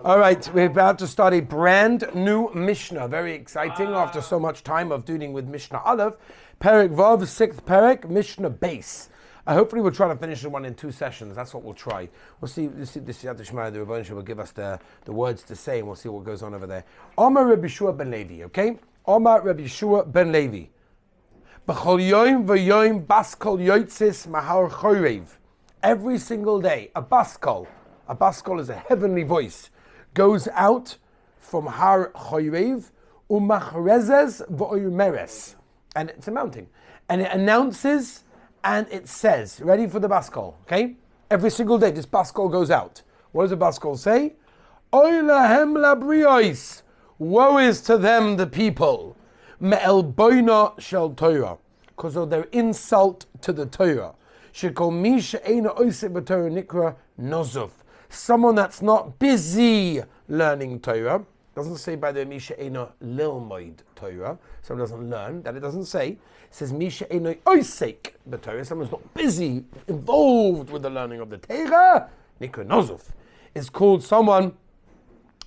All right, we're about to start a brand new Mishnah. Very exciting after so much time of dealing with Mishnah Aleph. Perek Vav, 6th Perek, Mishnah Base. Hopefully we'll try to finish the one in 2 sessions. That's what we'll try. We'll see the Siyat Shema, the Rebbeinu will give us the words to say, and we'll see what goes on over there. Omar Rabbi Shua ben Levi, okay? Omar Rabbi Shua ben Levi. B'chol yoim v'yoim baskol yoitzis mahar chorev. Every single day, a baskol is a heavenly voice, goes out from Har Chorev umachrezes v'oymeres, and it's a mountain, and it announces and it says, ready for the baskol, okay? Every single day, this baskol goes out. What does the baskol say? Oy lahem labriois, woe is to them, the people, me'el boina shel Torah, because of their insult to the Torah. Shekol mi she'ena oiseh b'Torah nikra nozuf. Someone that's not busy learning Torah. Doesn't say by the way, mi she'ena lilmoid Torah. Someone doesn't learn, that it doesn't say. It says mi she'ena oisek b'Torah. Someone's not busy, involved with the learning of the Torah. Nikra nozuf is called someone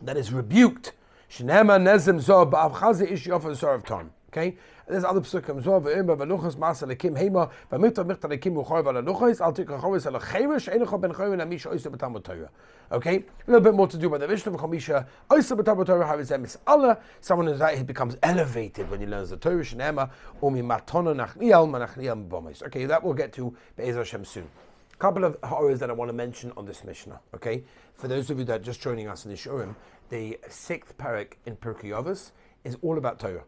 that is rebuked. Shnema nezem zor ba'avchaze ish yofer zor of time. Okay? There's other psukim as well. Ve'imba v'luchas masa lekim heima v'mita michta lekim u'choy v'laluchas al tikra chovis al chayrish einicha ben choy v'namisha oisa b'tamot Torah. Okay? A little bit more to do by the Mishnah. V'chomisha oisa b'tamot Torah havizem is Allah. Someone who becomes elevated when he learns the Torah. Shnema umi matona nachniel manachniel m'bomis. Okay, that we'll get to Be'ez Hashem soon. A couple of horrors that I want to mention on this Mishnah. Okay? For those of you that are just joining us in the Shurim, the 6th Perek in Pirkei Avos is all about Torah,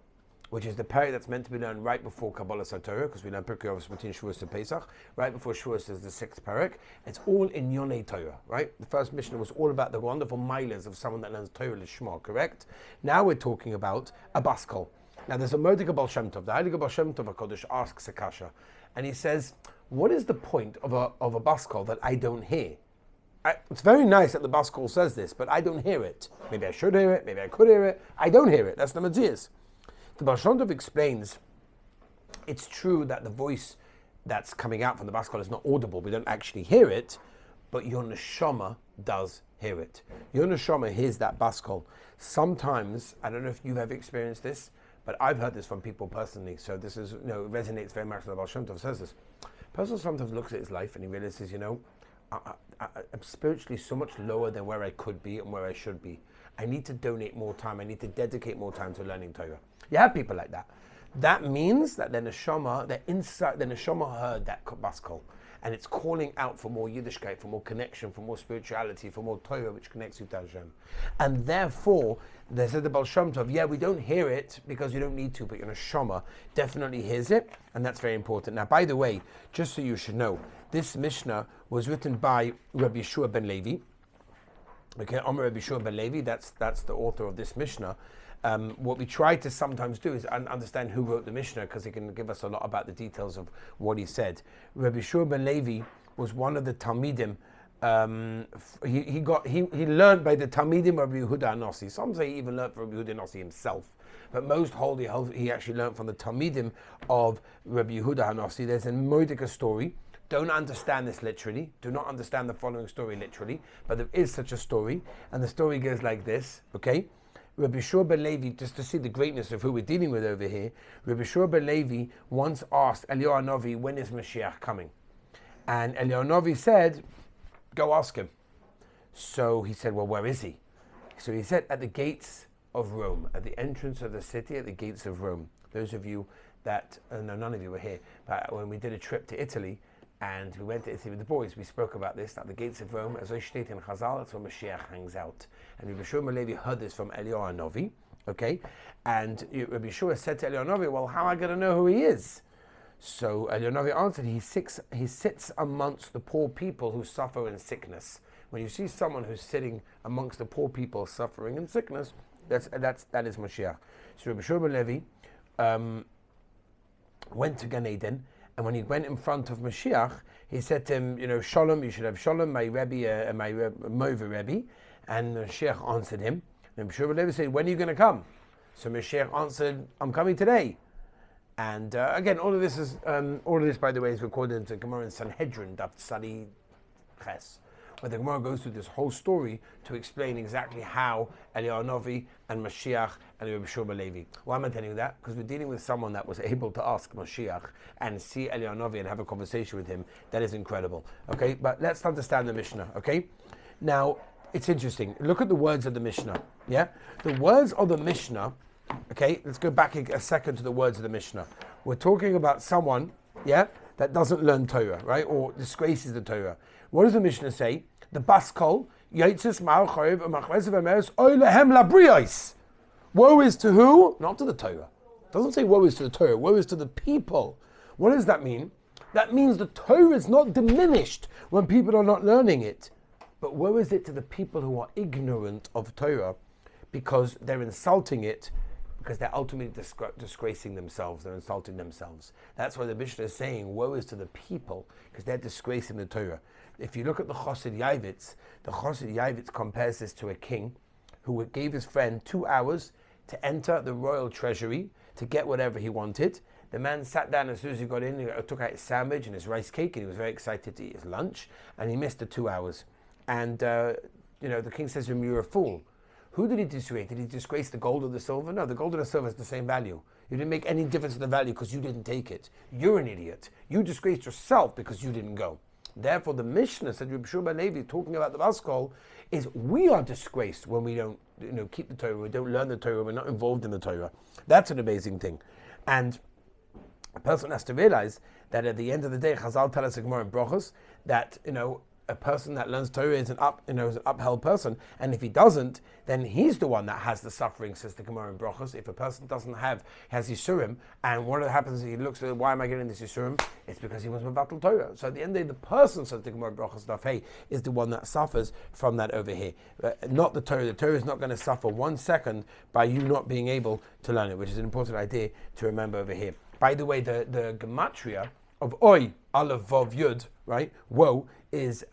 which is the perek that's meant to be learned right before Kabbalah Torah, because we learn Pirkei Avos between Shavuos and Pesach. Right before Shavuos is the 6th perek. It's all in Yonei Torah, right? The first Mishnah was all about the wonderful milas of someone that learns Torah Lishma, correct? Now we're talking about a baskol. Now there's a Mordechai Baal Shem Tov. The Heilige Baal Shem Tov HaKodesh asks a kasha, and he says, what is the point of a baskol that I don't hear? It's very nice that the baskol says this, but I don't hear it. Maybe I should hear it, maybe I could hear it. I don't hear it. That's the Matthias. The Baal Shem Tov explains, it's true that the voice that's coming out from the baskol is not audible. We don't actually hear it, but your neshama does hear it. Your neshama hears that baskol. Sometimes, I don't know if you've ever experienced this, but I've heard this from people personally. So this is, it resonates very much when the Baal Shem Tov says this. A person sometimes looks at his life and he realizes, I'm spiritually so much lower than where I could be and where I should be. I need to donate more time. I need to dedicate more time to learning Torah. You have people like that. That means that the neshama, the neshama heard that baskol, and it's calling out for more Yiddishkeit, for more connection, for more spirituality, for more Torah, which connects you to Hashem. And therefore, they said the Baal Shem Tov, we don't hear it because you don't need to, but your neshama definitely hears it, and that's very important. Now, by the way, just so you should know, this Mishnah was written by Rabbi Shua ben Levi. Okay, Omar Rabbi Shua ben Levi, that's the author of this Mishnah. What we try to sometimes do is understand who wrote the Mishnah, because he can give us a lot about the details of what he said. Rabbi Shua ben Levi was one of the Talmidim. He learned by the Talmidim of Rabbi Yehuda HaNasi. Some say he even learned from Rabbi Yehuda HaNasi himself. But most hold he actually learned from the Talmidim of Rabbi Yehuda HaNasi. There's a Mordechai story. Don't understand this literally. Do not understand the following story literally. But there is such a story. And the story goes like this, okay? Rabbi Shua ben Levi, just to see the greatness of who we're dealing with over here, Rabbi Shua ben Levi once asked Eliyahu Hanavi, when is Mashiach coming? And Eliyahu Hanavi said, go ask him. So he said, well, where is he? So he said, at the gates of Rome, at the entrance of the city, at the gates of Rome. Those of you that, no, none of you were here, but when we did a trip to Italy, and we went to Italy with the boys, we spoke about this, at the gates of Rome, as I state in Chazal, that's where Mashiach hangs out. And Rabbi Shua ben Levi heard this from Eliyahu Hanavi, okay? And Rabbi Shua said to Eliyahu Hanavi, well, how am I going to know who he is? So Eliyahu Hanavi answered, he sits amongst the poor people who suffer in sickness. When you see someone who's sitting amongst the poor people suffering in sickness, that is Mashiach. So Rabbi Shua ben Levi went to Gan Eden, and when he went in front of Mashiach, he said to him, Shalom, you should have Shalom, my Rebbe, my Mova Rebbe. And Mashiach answered him. And Rabbi Levi said, when are you going to come? So Mashiach answered, I'm coming today. And again, all of this, by the way, is recorded in the Gemara in Sanhedrin, Daf Tzadi Ches, But the Gemara goes through this whole story to explain exactly how Eliyahu Novi and Mashiach and Rabbi Shua Levi. Why am I telling you that? Because we're dealing with someone that was able to ask Mashiach and see Eliyahu Novi and have a conversation with him. That is incredible. Okay, but let's understand the Mishnah. Okay, now it's interesting. Look at the words of the Mishnah. Yeah, the words of the Mishnah. Okay, let's go back a second to the words of the Mishnah. We're talking about someone, yeah, that doesn't learn Torah, right, or disgraces the Torah. What does the Mishnah say? The Baskol, Yitzis Ma'al and Machmesav Emeres, Oilehem Labrios. Woe is to who? Not to the Torah. It doesn't say woe is to the Torah, woe is to the people. What does that mean? That means the Torah is not diminished when people are not learning it. But woe is it to the people who are ignorant of Torah because they're insulting it, because they're ultimately disgracing themselves, they're insulting themselves. That's why the Mishnah is saying, woe is to the people, because they're disgracing the Torah. If you look at the Chosid Yavitz, the Chosid Yavitz compares this to a king who gave his friend 2 hours to enter the royal treasury to get whatever he wanted. The man sat down as soon as he got in, he took out his sandwich and his rice cake, and he was very excited to eat his lunch, and he missed the 2 hours. And the king says to him, you're a fool. Who did he disgrace? Did he disgrace the gold or the silver? No, the gold and the silver is the same value. You didn't make any difference in the value because you didn't take it. You're an idiot. You disgraced yourself because you didn't go. Therefore, the Mishnah said, Rabbi Shua Levi, talking about the Baskol, is we are disgraced when we don't keep the Torah, we don't learn the Torah, we're not involved in the Torah. That's an amazing thing. And a person has to realize that at the end of the day, Chazal tell us in Gemara in Brachos that, a person that learns Torah is an upheld person, and if he doesn't, then he's the one that has the suffering, says the Gemara in Brachos. If a person has Yisurim, and what happens is he looks at, why am I getting this Yisurim? It's because he was Mevatel Torah. So at the end of the day, the person, says the Gemara in Brachos, Daf is the one that suffers from that over here. Not the Torah. The Torah is not going to suffer 1 second by you not being able to learn it, which is an important idea to remember over here. By the way, the gematria of Oi, Aleph, Vav, Yud, right? Woe is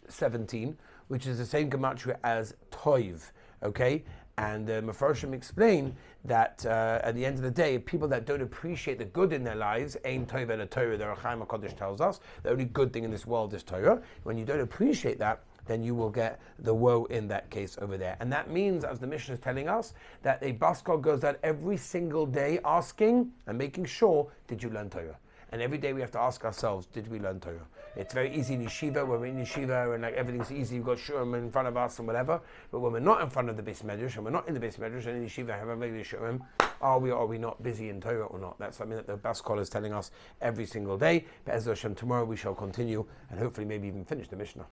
17, which is the same gematria as Toiv, okay? And the Mefarshim explain that at the end of the day, people that don't appreciate the good in their lives, Ein Toiv El Torah, the Rechaim HaKodesh tells us, the only good thing in this world is Torah. When you don't appreciate that, then you will get the woe in that case over there. And that means, as the Mishnah is telling us, that a Baskol goes out every single day asking and making sure, did you learn Torah? And every day we have to ask ourselves, did we learn Torah? It's very easy in yeshiva, when we're in yeshiva and like everything's easy, we've got shurim in front of us and whatever. But when we're not in front of the Beis Medrash and we're not in the Beis Medrash and in yeshiva have a regular shurim, are we not busy in Torah or not? That's something that the Baskol is telling us every single day. But as Hashem, tomorrow we shall continue and hopefully maybe even finish the Mishnah.